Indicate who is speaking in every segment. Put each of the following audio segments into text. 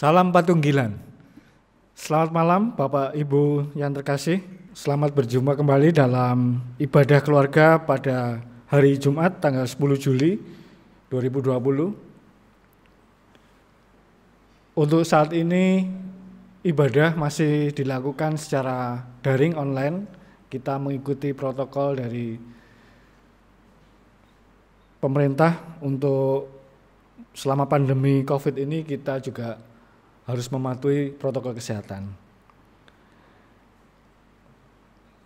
Speaker 1: Salam Patunggilan. Selamat malam Bapak Ibu yang terkasih. Selamat berjumpa kembali dalam ibadah keluarga pada hari Jumat tanggal 10 Juli 2020. Untuk saat ini ibadah masih dilakukan secara daring online. Kita mengikuti protokol dari pemerintah untuk selama pandemi COVID ini kita juga harus mematuhi protokol kesehatan.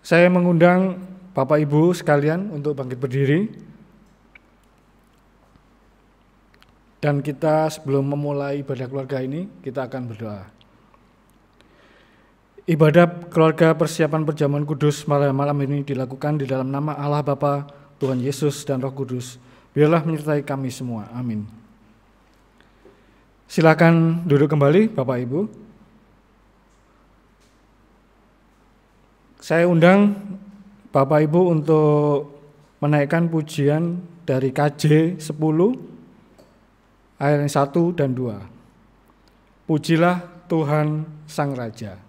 Speaker 1: Saya mengundang Bapak Ibu sekalian untuk bangkit berdiri. Dan kita sebelum memulai ibadah keluarga ini, kita akan berdoa. Ibadah keluarga persiapan perjamuan kudus malam ini dilakukan di dalam nama Allah Bapa, Tuhan Yesus dan Roh Kudus. Biarlah menyertai kami semua. Amin. Silakan duduk kembali Bapak Ibu. Saya undang Bapak Ibu untuk menaikkan pujian dari KJ 10 ayat 1 dan 2. Pujilah Tuhan Sang Raja.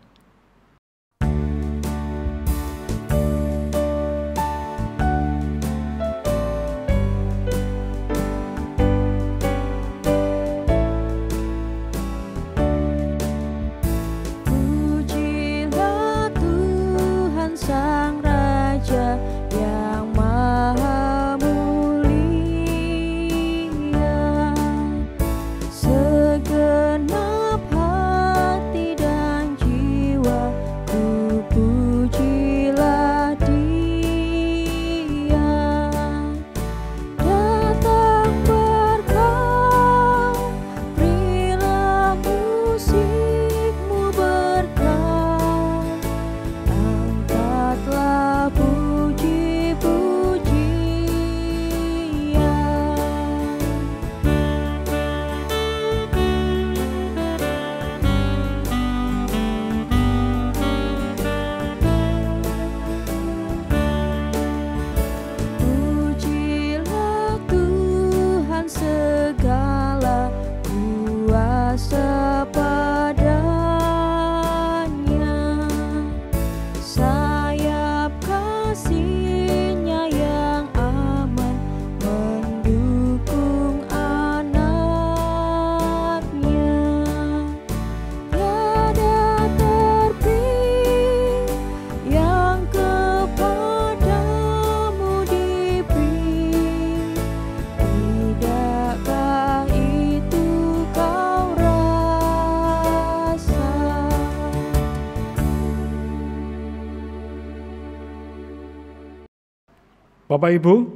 Speaker 1: Bapak Ibu,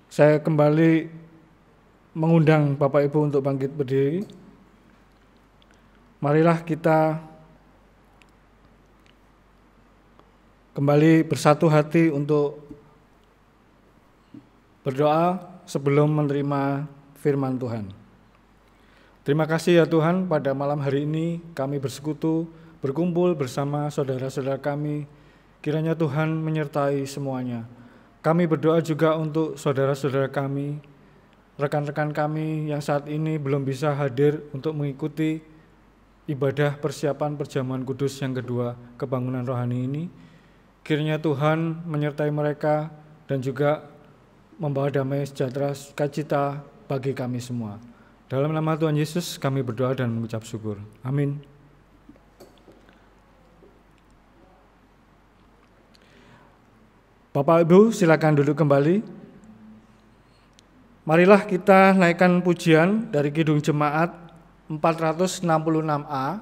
Speaker 1: saya kembali mengundang Bapak Ibu untuk bangkit berdiri. Marilah kita kembali bersatu hati untuk berdoa sebelum menerima firman Tuhan. Terima kasih ya Tuhan, pada malam hari ini kami bersekutu, berkumpul bersama saudara-saudara kami. Kiranya Tuhan menyertai semuanya. Kami berdoa juga untuk saudara-saudara kami, rekan-rekan kami yang saat ini belum bisa hadir untuk mengikuti ibadah persiapan perjamuan kudus yang kedua kebangunan rohani ini. Kiranya Tuhan menyertai mereka dan juga membawa damai sejahtera sukacita bagi kami semua. Dalam nama Tuhan Yesus kami berdoa dan mengucap syukur. Amin. Bapak Ibu silakan duduk kembali. Marilah kita naikkan pujian dari Kidung Jemaat 466A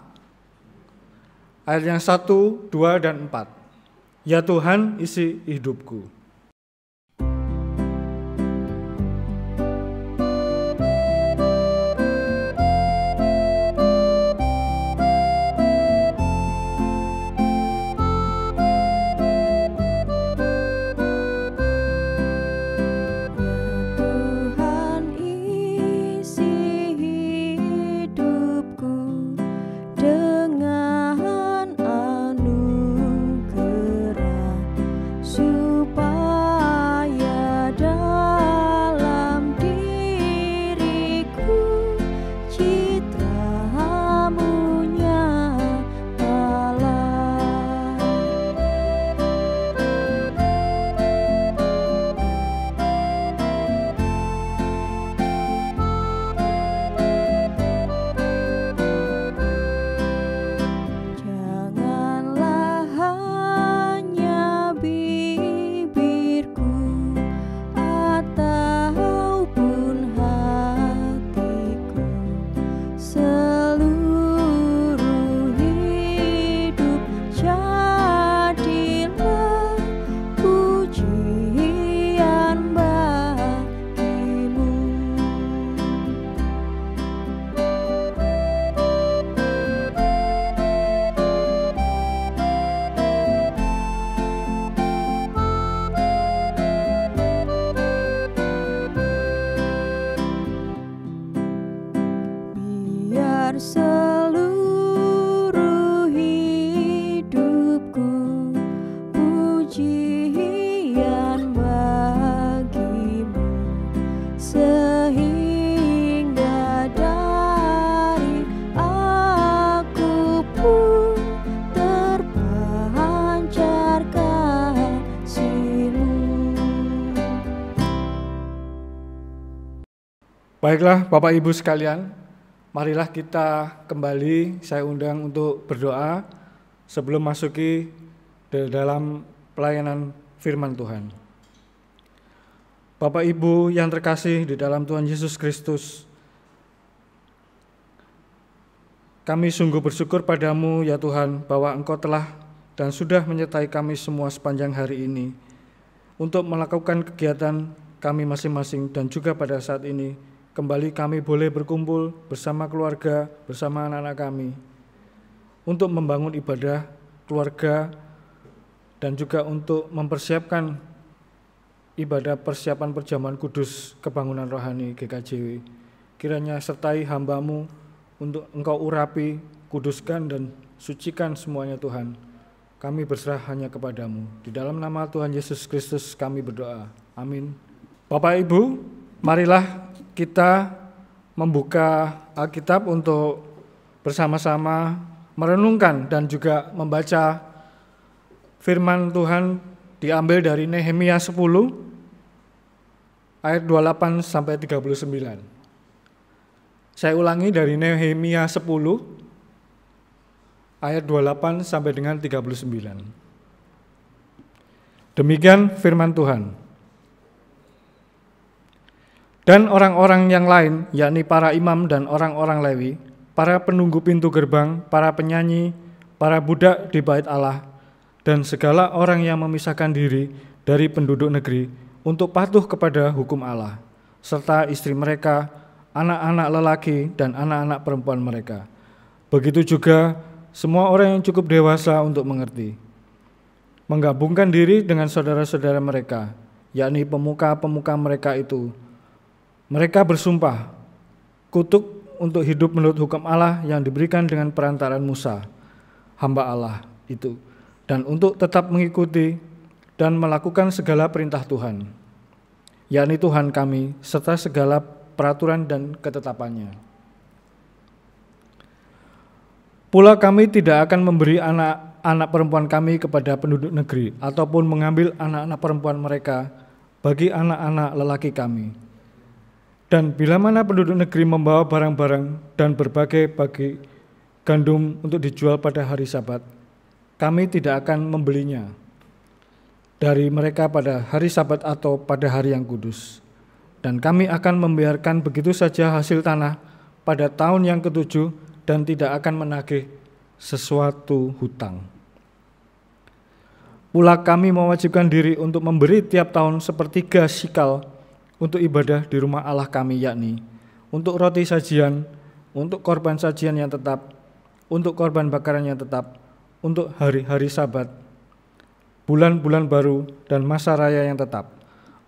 Speaker 1: ayat yang 1, 2, dan 4. Ya Tuhan isi hidupku.
Speaker 2: Dengan anugerah supaya seluruh hidupku, pujian bagimu, sehingga dari aku pun terpancar kasih-Mu.
Speaker 1: Baiklah Bapak Ibu sekalian, marilah kita kembali, saya undang untuk berdoa sebelum masuki dalam pelayanan firman Tuhan. Bapak Ibu yang terkasih di dalam Tuhan Yesus Kristus, kami sungguh bersyukur padamu ya Tuhan bahwa Engkau telah dan sudah menyertai kami semua sepanjang hari ini untuk melakukan kegiatan kami masing-masing, dan juga pada saat ini kembali kami boleh berkumpul bersama keluarga, bersama anak-anak kami untuk membangun ibadah keluarga dan juga untuk mempersiapkan ibadah persiapan perjamuan kudus kebangunan rohani GKJW. Kiranya sertai hamba-Mu untuk Engkau urapi, kuduskan dan sucikan semuanya Tuhan. Kami berserah hanya kepada-Mu. Di dalam nama Tuhan Yesus Kristus kami berdoa. Amin. Bapak Ibu, marilah kita membuka Alkitab untuk bersama-sama merenungkan dan juga membaca firman Tuhan diambil dari Nehemia 10 ayat 28 sampai 39. Saya ulangi dari Nehemia 10 ayat 28 sampai dengan 39. Demikian firman Tuhan. Dan orang-orang yang lain, yakni para imam dan orang-orang Lewi, para penunggu pintu gerbang, para penyanyi, para budak di bait Allah, dan segala orang yang memisahkan diri dari penduduk negeri untuk patuh kepada hukum Allah, serta istri mereka, anak-anak lelaki dan anak-anak perempuan mereka. Begitu juga semua orang yang cukup dewasa untuk mengerti, menggabungkan diri dengan saudara-saudara mereka, yakni pemuka-pemuka mereka itu. Mereka bersumpah kutuk untuk hidup menurut hukum Allah yang diberikan dengan perantaraan Musa, hamba Allah itu, dan untuk tetap mengikuti dan melakukan segala perintah Tuhan, yakni Tuhan kami, serta segala peraturan dan ketetapannya. Pula kami tidak akan memberi anak-anak perempuan kami kepada penduduk negeri, ataupun mengambil anak-anak perempuan mereka bagi anak-anak lelaki kami. Dan bila mana penduduk negeri membawa barang-barang dan berbagai bagi gandum untuk dijual pada hari Sabat, kami tidak akan membelinya dari mereka pada hari Sabat atau pada hari yang kudus. Dan kami akan membiarkan begitu saja hasil tanah pada tahun yang ke-7 dan tidak akan menagih sesuatu hutang. Pula kami mewajibkan diri untuk memberi tiap tahun 1/3 sikal untuk ibadah di rumah Allah kami, yakni untuk roti sajian, untuk korban sajian yang tetap, untuk korban bakaran yang tetap, untuk hari-hari Sabat, bulan-bulan baru dan masa raya yang tetap,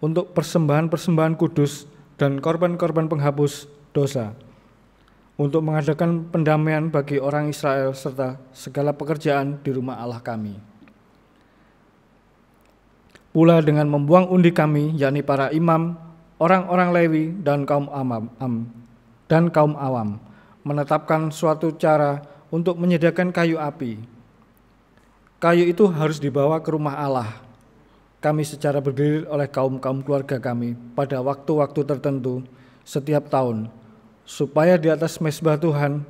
Speaker 1: untuk persembahan-persembahan kudus dan korban-korban penghapus dosa, untuk mengadakan pendamaian bagi orang Israel serta segala pekerjaan di rumah Allah kami. Pula dengan membuang undi kami, yakni para imam, orang-orang Lewi dan kaum awam, menetapkan suatu cara untuk menyediakan kayu api. Kayu itu harus dibawa ke rumah Allah kami secara bergilir oleh kaum-kaum keluarga kami pada waktu-waktu tertentu setiap tahun, supaya di atas mezbah Tuhan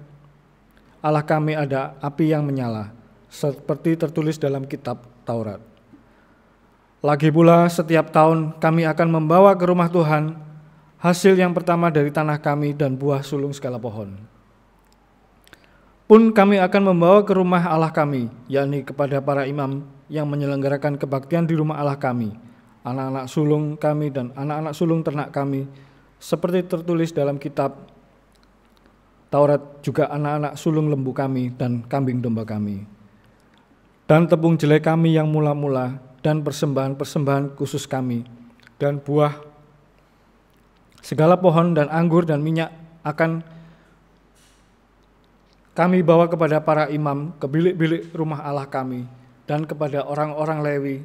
Speaker 1: Allah kami ada api yang menyala, seperti tertulis dalam kitab Taurat. Lagi pula setiap tahun kami akan membawa ke rumah Tuhan hasil yang pertama dari tanah kami dan buah sulung segala pohon. Pun kami akan membawa ke rumah Allah kami, yakni kepada para imam yang menyelenggarakan kebaktian di rumah Allah kami, anak-anak sulung kami dan anak-anak sulung ternak kami, seperti tertulis dalam kitab Taurat, juga anak-anak sulung lembu kami dan kambing domba kami, dan tepung jelai kami yang mula-mula, dan persembahan-persembahan khusus kami, dan buah segala pohon dan anggur dan minyak akan kami bawa kepada para imam ke bilik-bilik rumah Allah kami dan kepada orang-orang Lewi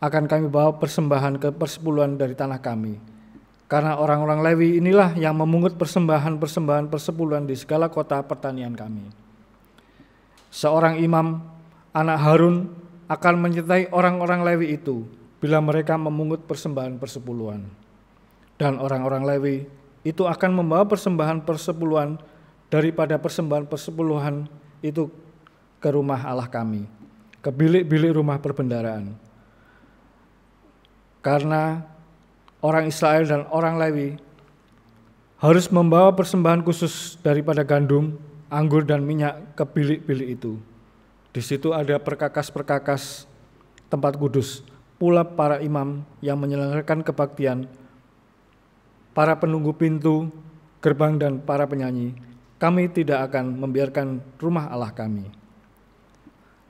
Speaker 1: akan kami bawa persembahan ke persepuluhan dari tanah kami. Karena orang-orang Lewi inilah yang memungut persembahan-persembahan persepuluhan di segala kota pertanian kami. Seorang imam, anak Harun, akan menyertai orang-orang Lewi itu bila mereka memungut persembahan persepuluhan. Dan orang-orang Lewi itu akan membawa persembahan persepuluhan daripada persembahan persepuluhan itu ke rumah Allah kami, ke bilik-bilik rumah perbendaharaan. Karena orang Israel dan orang Lewi harus membawa persembahan khusus daripada gandum, anggur dan minyak ke bilik-bilik itu. Di situ ada perkakas-perkakas tempat kudus, pula para imam yang menyelenggarakan kebaktian, para penunggu pintu, gerbang dan para penyanyi. Kami tidak akan membiarkan rumah Allah kami.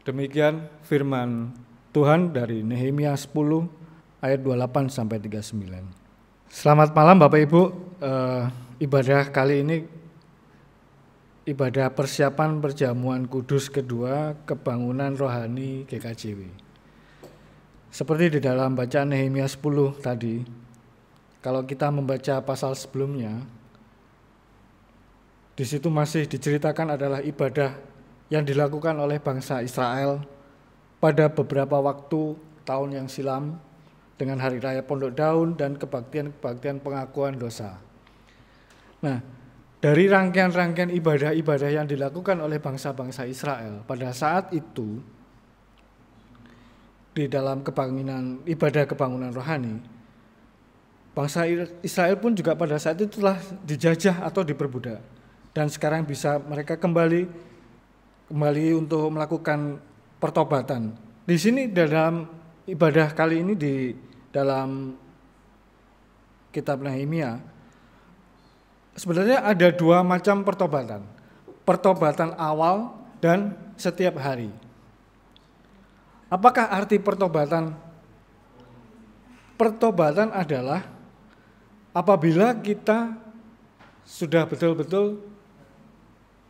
Speaker 1: Demikian firman Tuhan dari Nehemia 10 ayat 28 sampai 39. Selamat malam Bapak Ibu. Ibadah kali ini ibadah persiapan perjamuan kudus kedua kebangunan rohani GKJW. Seperti di dalam bacaan Nehemia 10 tadi, kalau kita membaca pasal sebelumnya, di situ masih diceritakan adalah ibadah yang dilakukan oleh bangsa Israel pada beberapa waktu tahun yang silam dengan hari raya Pondok Daun dan kebaktian-kebaktian pengakuan dosa. Nah, dari rangkaian-rangkaian ibadah-ibadah yang dilakukan oleh bangsa-bangsa Israel pada saat itu di dalam ibadah kebangunan rohani, bangsa Israel pun juga pada saat itu telah dijajah atau diperbudak, dan sekarang bisa mereka kembali untuk melakukan pertobatan. Di sini dalam ibadah kali ini di dalam kitab Nehemia sebenarnya ada dua macam pertobatan. Pertobatan awal dan setiap hari. Apakah arti pertobatan? Pertobatan adalah apabila kita sudah betul-betul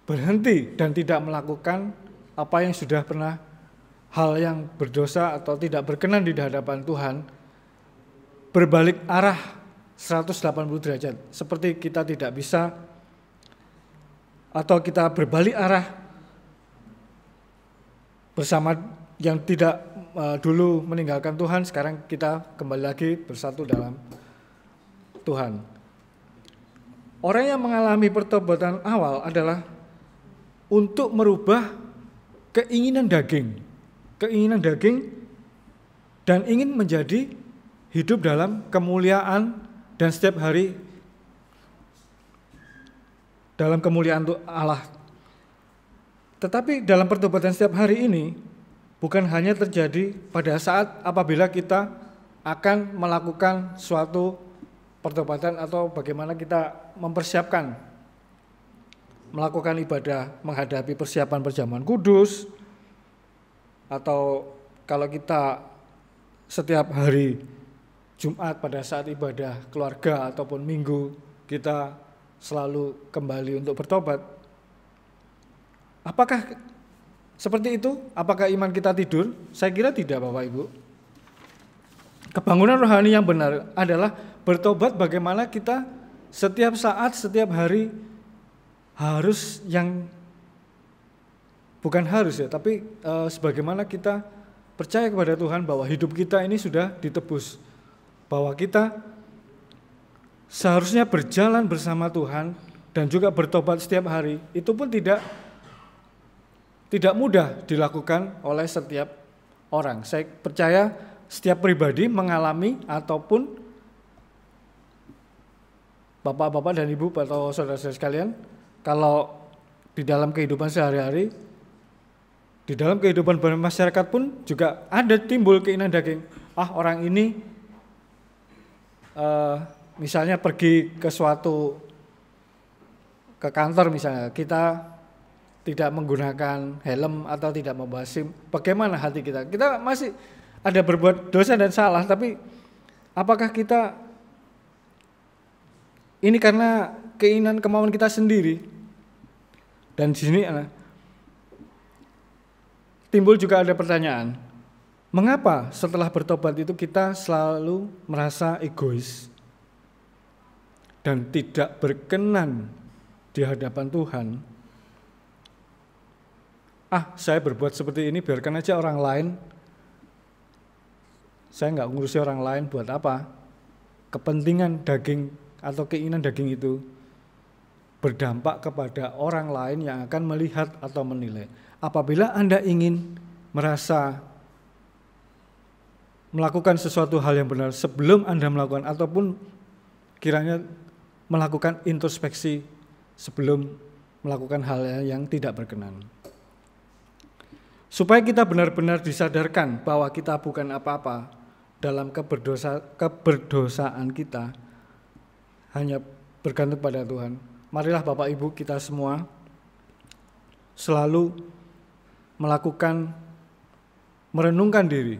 Speaker 1: berhenti dan tidak melakukan apa yang sudah pernah, hal yang berdosa atau tidak berkenan di hadapan Tuhan, berbalik arah 180 derajat. Seperti kita tidak bisa atau kita berbalik arah bersama yang tidak dulu meninggalkan Tuhan, sekarang kita kembali lagi bersatu dalam Tuhan. Orang yang mengalami pertobatan awal adalah untuk merubah keinginan daging dan ingin menjadi hidup dalam kemuliaan dan setiap hari dalam kemuliaan Allah. Tetapi dalam pertobatan setiap hari ini bukan hanya terjadi pada saat apabila kita akan melakukan suatu pertobatan atau bagaimana kita mempersiapkan melakukan ibadah menghadapi persiapan perjamuan kudus, atau kalau kita setiap hari Jumat pada saat ibadah keluarga ataupun minggu kita selalu kembali untuk bertobat. Apakah seperti itu? Apakah iman kita tidur? Saya kira tidak, Bapak Ibu. Kebangunan rohani yang benar adalah bertobat bagaimana kita setiap saat, setiap hari harus yang bukan harus ya, tapi sebagaimana kita percaya kepada Tuhan bahwa hidup kita ini sudah ditebus, bahwa kita seharusnya berjalan bersama Tuhan dan juga bertobat setiap hari. Itu pun tidak mudah dilakukan oleh setiap orang. Saya percaya setiap pribadi mengalami ataupun bapak-bapak dan ibu atau saudara-saudara sekalian, kalau di dalam kehidupan sehari-hari, di dalam kehidupan bermasyarakat pun juga ada timbul keinginan daging. Orang ini misalnya pergi ke kantor misalnya, kita tidak menggunakan helm atau tidak membawa SIM, bagaimana hati kita? Kita masih ada berbuat dosa dan salah, tapi apakah kita ini karena keinginan kemauan kita sendiri? Dan di sini timbul juga ada pertanyaan, mengapa setelah bertobat itu kita selalu merasa egois dan tidak berkenan di hadapan Tuhan? Saya berbuat seperti ini biarkan aja orang lain, saya nggak ngurusi orang lain, buat apa? Kepentingan daging atau keinginan daging itu berdampak kepada orang lain yang akan melihat atau menilai. Apabila Anda ingin merasa melakukan sesuatu hal yang benar sebelum Anda melakukan, ataupun kiranya melakukan introspeksi sebelum melakukan hal yang tidak berkenan. Supaya kita benar-benar disadarkan bahwa kita bukan apa-apa dalam keberdosaan kita, hanya bergantung pada Tuhan. Marilah Bapak Ibu kita semua selalu merenungkan diri.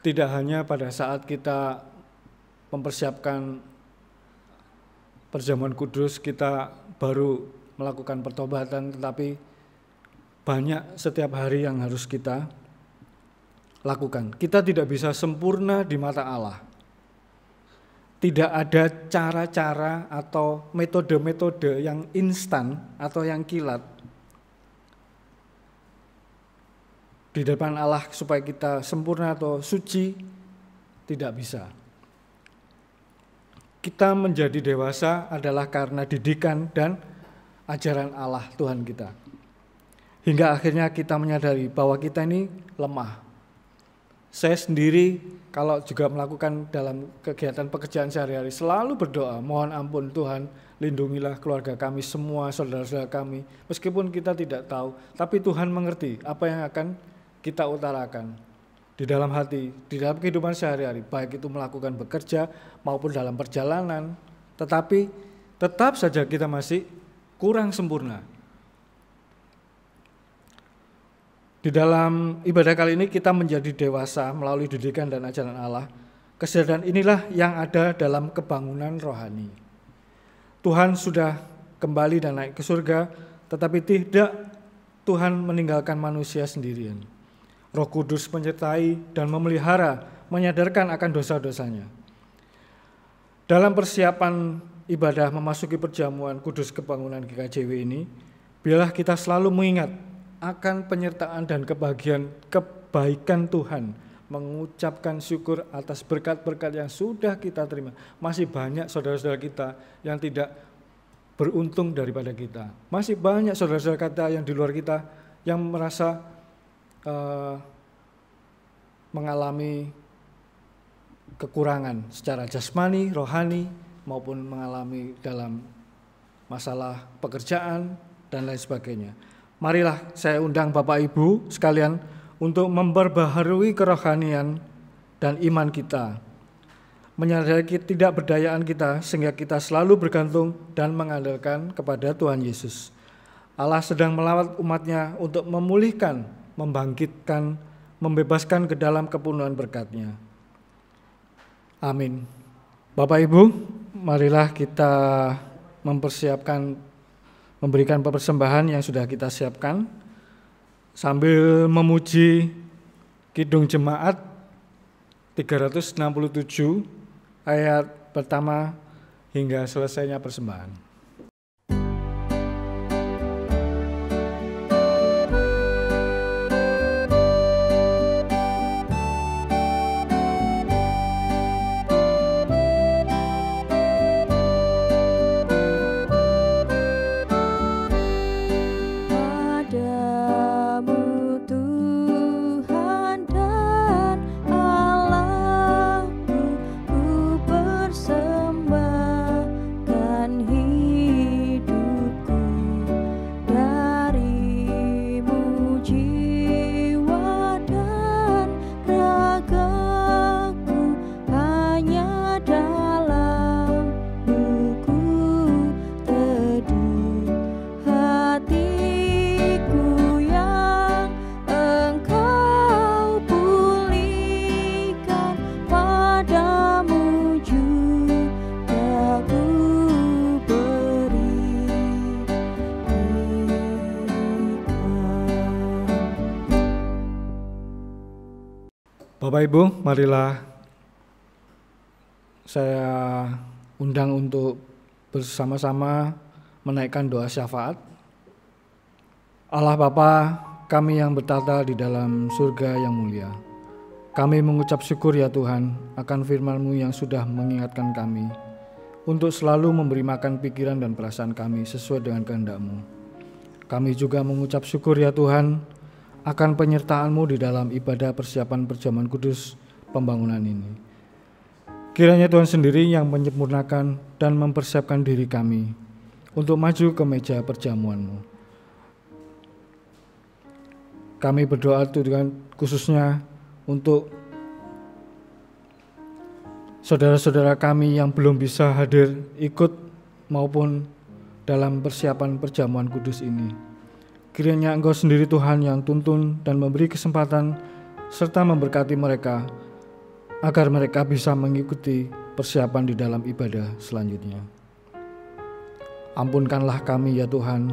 Speaker 1: Tidak hanya pada saat kita mempersiapkan perjamuan kudus, kita baru melakukan pertobatan, tetapi banyak setiap hari yang harus kita lakukan. Kita tidak bisa sempurna di mata Allah. Tidak ada cara-cara atau metode-metode yang instan atau yang kilat di depan Allah supaya kita sempurna atau suci, tidak bisa. Kita menjadi dewasa adalah karena didikan dan ajaran Allah Tuhan kita. Hingga akhirnya kita menyadari bahwa kita ini lemah. Saya sendiri kalau juga melakukan dalam kegiatan pekerjaan sehari-hari selalu berdoa, mohon ampun Tuhan, lindungilah keluarga kami semua, saudara-saudara kami. Meskipun kita tidak tahu, tapi Tuhan mengerti apa yang akan kita utarakan di dalam hati, di dalam kehidupan sehari-hari, baik itu melakukan bekerja maupun dalam perjalanan. Tetapi tetap saja kita masih kurang sempurna. Di dalam ibadah kali ini kita menjadi dewasa melalui didikan dan ajaran Allah. Kesadaran inilah yang ada dalam kebangunan rohani. Tuhan sudah kembali dan naik ke surga, tetapi tidak Tuhan meninggalkan manusia sendirian. Roh Kudus menyertai dan memelihara, menyadarkan akan dosa-dosanya. Dalam persiapan ibadah memasuki perjamuan kudus kebangunan GKJW ini, biarlah kita selalu mengingat akan penyertaan dan kebaikan Tuhan, mengucapkan syukur atas berkat-berkat yang sudah kita terima. Masih banyak saudara-saudara kita yang tidak beruntung daripada kita. Masih banyak saudara-saudara kita yang di luar kita yang merasa mengalami kekurangan secara jasmani, rohani, maupun mengalami dalam masalah pekerjaan dan lain sebagainya. Marilah saya undang Bapak Ibu sekalian untuk memperbaharui kerohanian dan iman kita, menyadari ketidakberdayaan kita sehingga kita selalu bergantung dan mengandalkan kepada Tuhan Yesus. Allah sedang melawat umatnya untuk memulihkan, membangkitkan, membebaskan ke dalam kepenuhan berkat-Nya. Amin. Bapak Ibu, marilah kita memberikan persembahan yang sudah kita siapkan sambil memuji Kidung Jemaat 367 ayat pertama hingga selesainya persembahan.
Speaker 2: Persembahkan hidup
Speaker 1: Bapak Ibu, marilah saya undang untuk bersama-sama menaikkan doa syafaat. Allah Bapa kami yang bertata di dalam surga yang mulia, kami mengucap syukur ya Tuhan akan firman-Mu yang sudah mengingatkan kami untuk selalu memberi makan pikiran dan perasaan kami sesuai dengan kehendak-Mu. Kami juga mengucap syukur ya Tuhan akan penyertaan-Mu di dalam ibadah persiapan perjamuan kudus pembangunan ini. Kiranya Tuhan sendiri yang menyempurnakan dan mempersiapkan diri kami untuk maju ke meja perjamuan-Mu. Kami berdoa Tuhan khususnya untuk saudara-saudara kami yang belum bisa hadir ikut maupun dalam persiapan perjamuan kudus ini. Kiranya Engkau sendiri Tuhan yang tuntun dan memberi kesempatan serta memberkati mereka agar mereka bisa mengikuti persiapan di dalam ibadah selanjutnya. Ampunkanlah kami ya Tuhan,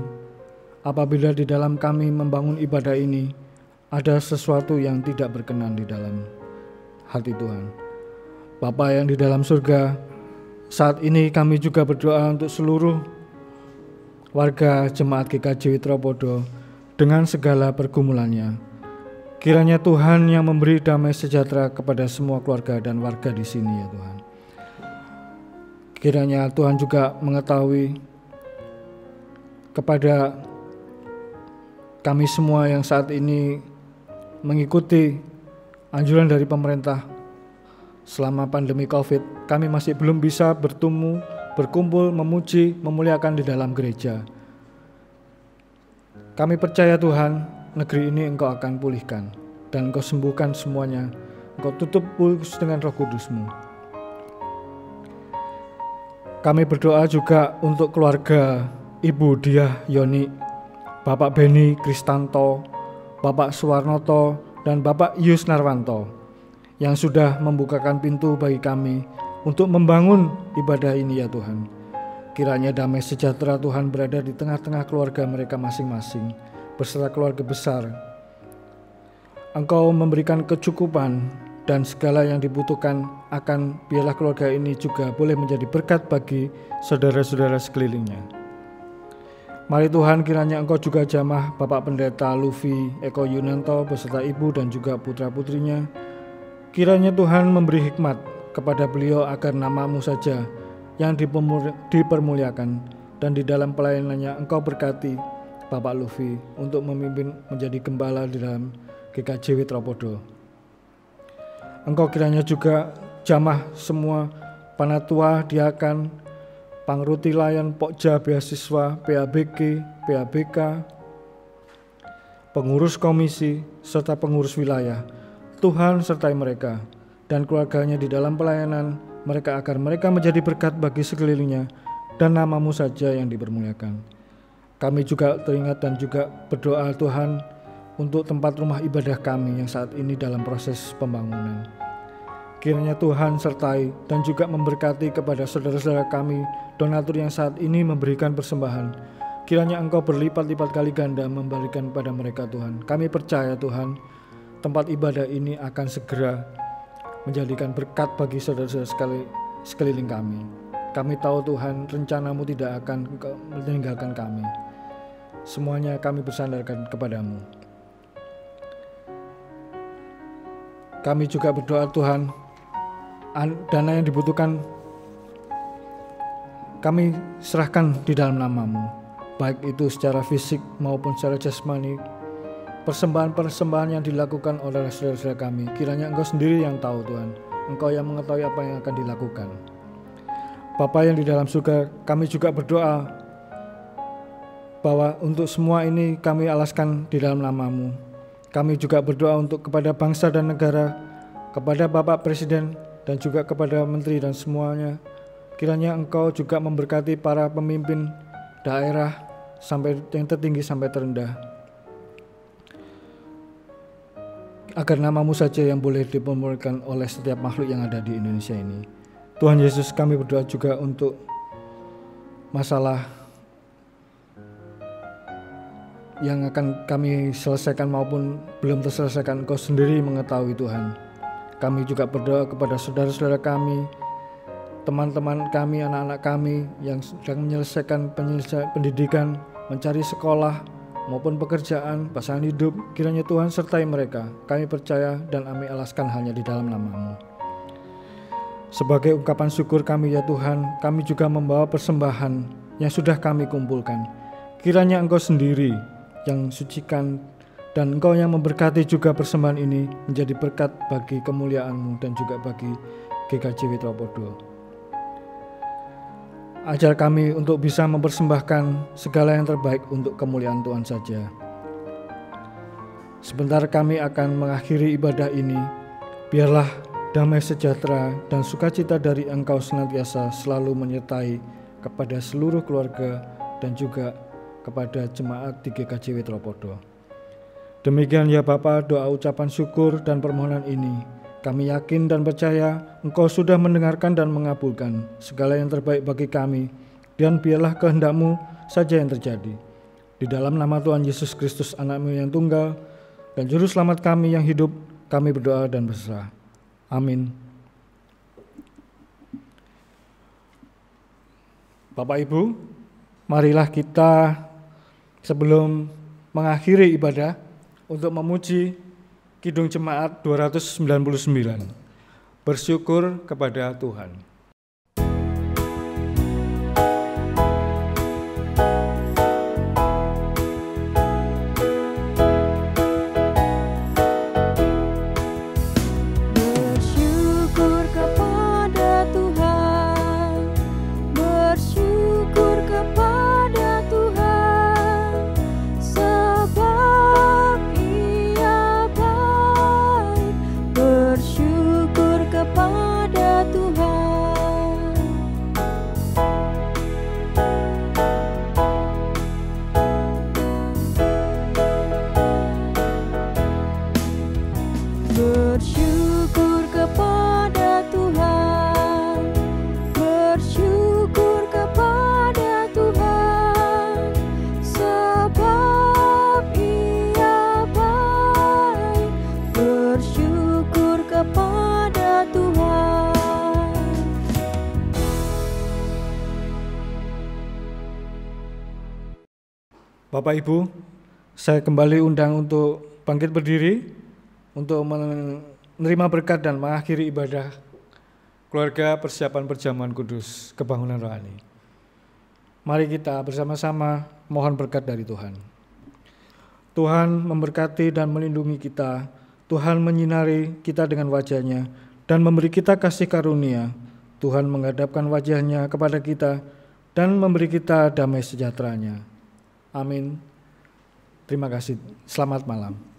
Speaker 1: apabila di dalam kami membangun ibadah ini ada sesuatu yang tidak berkenan di dalam hati Tuhan. Bapa yang di dalam surga, saat ini kami juga berdoa untuk seluruh warga jemaat GKJ Witropodo dengan segala pergumulannya. Kiranya Tuhan yang memberi damai sejahtera kepada semua keluarga dan warga di sini ya Tuhan. Kiranya Tuhan juga mengetahui kepada kami semua yang saat ini mengikuti anjuran dari pemerintah selama pandemi COVID, kami masih belum bisa bertemu, berkumpul, memuji, memuliakan di dalam gereja. Kami percaya Tuhan, negeri ini Engkau akan pulihkan dan Engkau sembuhkan semuanya. Engkau tutup pulus dengan Roh Kudus-Mu. Kami berdoa juga untuk keluarga Ibu Diah Yoni, Bapak Beni Kristanto, Bapak Suwarnoto, dan Bapak Yus Narwanto yang sudah membukakan pintu bagi kami untuk membangun ibadah ini ya Tuhan. Kiranya damai sejahtera Tuhan berada di tengah-tengah keluarga mereka masing-masing beserta keluarga besar. Engkau memberikan kecukupan dan segala yang dibutuhkan akan biarlah keluarga ini juga boleh menjadi berkat bagi saudara-saudara sekelilingnya. Mari Tuhan kiranya Engkau juga jamah Bapak Pendeta Lufi Eko Yunanto beserta ibu dan juga putra-putrinya. Kiranya Tuhan memberi hikmat kepada beliau agar nama-Mu saja yang dipermuliakan dan di dalam pelayanannya Engkau berkati Bapak Lufi untuk memimpin menjadi gembala di dalam GKJ Witropodo. Engkau kiranya juga jamah semua panatua, diakan, pangruti layan, pokja, beasiswa, PABG, PABK, pengurus komisi, serta pengurus wilayah. Tuhan sertai mereka dan keluarganya di dalam pelayanan mereka agar mereka menjadi berkat bagi sekelilingnya dan nama-Mu saja yang dipermuliakan. Kami juga teringat dan juga berdoa Tuhan untuk tempat rumah ibadah kami yang saat ini dalam proses pembangunan. Kiranya Tuhan sertai dan juga memberkati kepada saudara-saudara kami, donatur yang saat ini memberikan persembahan. Kiranya Engkau berlipat-lipat kali ganda memberikan kepada mereka Tuhan. Kami percaya Tuhan, tempat ibadah ini akan segera menjadikan berkat bagi saudara-saudara sekeliling kami. Kami tahu Tuhan, rencana-Mu tidak akan meninggalkan kami. Semuanya kami bersandarkan kepada-Mu. Kami juga berdoa Tuhan, dana yang dibutuhkan kami serahkan di dalam nama-Mu, baik itu secara fisik maupun secara jasmani. Persembahan-persembahan yang dilakukan oleh saudara-saudara kami, kiranya Engkau sendiri yang tahu Tuhan, Engkau yang mengetahui apa yang akan dilakukan. Bapa yang di dalam surga, kami juga berdoa bahwa untuk semua ini kami alaskan di dalam nama-Mu. Kami juga berdoa untuk kepada bangsa dan negara, kepada Bapak Presiden dan juga kepada Menteri dan semuanya. Kiranya Engkau juga memberkati para pemimpin daerah sampai yang tertinggi sampai terendah, agar nama-Mu saja yang boleh dipermuliakan oleh setiap makhluk yang ada di Indonesia ini. Tuhan Yesus, kami berdoa juga untuk masalah yang akan kami selesaikan maupun belum terselesaikan. Engkau sendiri mengetahui Tuhan. Kami juga berdoa kepada saudara-saudara kami, teman-teman kami, anak-anak kami yang sedang menyelesaikan pendidikan, mencari sekolah maupun pekerjaan, pasangan hidup. Kiranya Tuhan sertai mereka. Kami percaya dan kami alaskan hanya di dalam nama-Mu. Sebagai ungkapan syukur kami ya Tuhan, kami juga membawa persembahan yang sudah kami kumpulkan. Kiranya Engkau sendiri yang sucikan dan Engkau yang memberkati juga persembahan ini menjadi berkat bagi kemuliaan-Mu dan juga bagi GKJ Witropodo. Ajar kami untuk bisa mempersembahkan segala yang terbaik untuk kemuliaan Tuhan saja. Sebentar kami akan mengakhiri ibadah ini. Biarlah damai sejahtera dan sukacita dari Engkau senantiasa selalu menyertai kepada seluruh keluarga dan juga kepada jemaat di GKJ Witropodo. Demikian ya Bapa, doa ucapan syukur dan permohonan ini. Kami yakin dan percaya Engkau sudah mendengarkan dan mengabulkan segala yang terbaik bagi kami, dan biarlah kehendak-Mu saja yang terjadi. Di dalam nama Tuhan Yesus Kristus, Anak-Mu yang tunggal dan Juru Selamat kami yang hidup, kami berdoa dan berserah. Amin. Bapak Ibu, marilah kita sebelum mengakhiri ibadah untuk memuji Kidung Jemaat 299, bersyukur kepada Tuhan.
Speaker 2: Bersyukur kepada Tuhan, bersyukur kepada Tuhan, sebab Ia baik. Bersyukur kepada Tuhan. Bersyukur kepada Tuhan, bersyukur kepada Tuhan, sebab Ia baik. Bersyukur kepada Tuhan.
Speaker 1: Bapak Ibu, saya kembali undang untuk bangkit berdiri untuk menerima berkat dan mengakhiri ibadah keluarga persiapan perjamuan kudus kebangunan rohani. Mari kita bersama-sama mohon berkat dari Tuhan. Tuhan memberkati dan melindungi kita. Tuhan menyinari kita dengan wajah-Nya dan memberi kita kasih karunia. Tuhan menghadapkan wajah-Nya kepada kita dan memberi kita damai sejahtera-Nya. Amin. Terima kasih. Selamat malam.